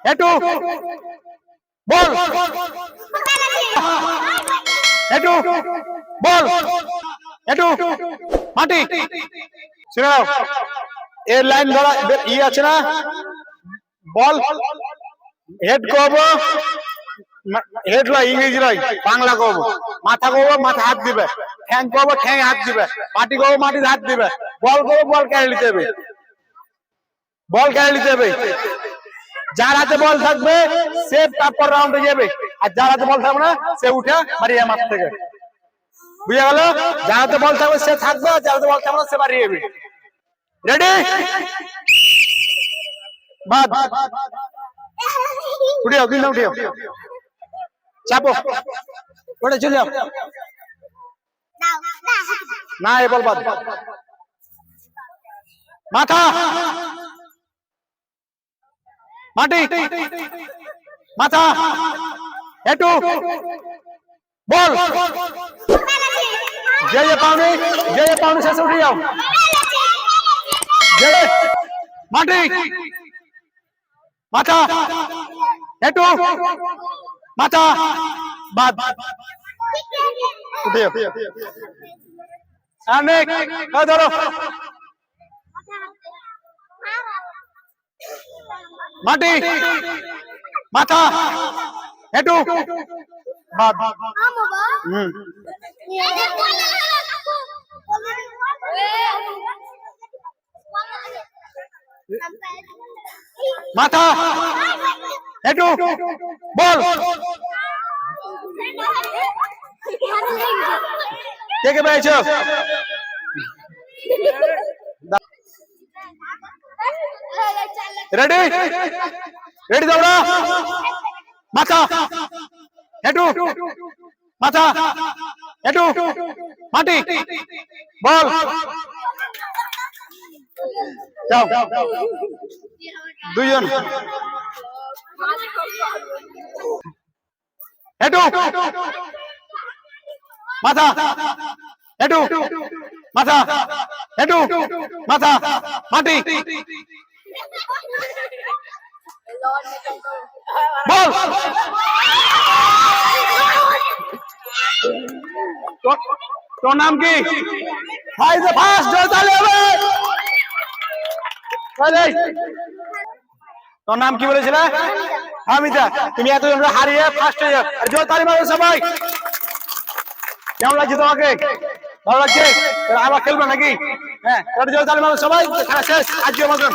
একটু বল, একটু বল, একটু মাটি শুনাও। এর লাইন ধরা ই আছে না, বল হেড করব, হেড লয় ইংরেজি লয় বাংলা করব। মাথা করবো মাথা হাত দিবে, ঠ্যাং করবো ঠ্যাং হাত দিবে, মাটি করবো মাটিতে হাত দিবে, বল করবো বল কেড়ে নিতে হবে, বল কেড়ে নিতে হবে। যার হাতে বল থাকবে সে তারপর রাউন্ডে যাবে, আর যার হাতে বল থাকবে না সে উঠে বাড়িয়ে মাঠ থেকে। বুঝা গেল? যার হাতে বল থাকবে সে থাকবে, আর যার হাতে বল থাকবে না সে বাড়িয়ে যাবে। রেডি? বাদ উঠিও, দিন উঠিও, চাপো, ওটা চলে যাও। না এ বল বাদ। মাথা মাটি, মাথা একটু বল, যে পাওনি শেষে উঠে যাও। মাটি মাথা একটু মাথা বাদ উঠে ধরো। মাটি মাথা একটু বাদ। মাথা একটু বল, কে কে পেয়েছো? রেডি? রেডি দাও। মাথা একটু মাথা একটু মাটি বল, যাও দুইজন। একটু মাথা একটু মাথা একটু মাথা মাটি বল। তোর নাম কি? তোর নাম কি বলেছিল? হামিদা। তুমি এতজন হারিয়ে ফার্স্ট হয়ে যাও। জোর তালি মারো সবাই। কেমন লাগছে তোমাকে? ভালো লাগছে? আবার খেলবে নাকি? হ্যাঁ, জোর তালি মারো সবাই। খেলা শেষ আজকের মতন।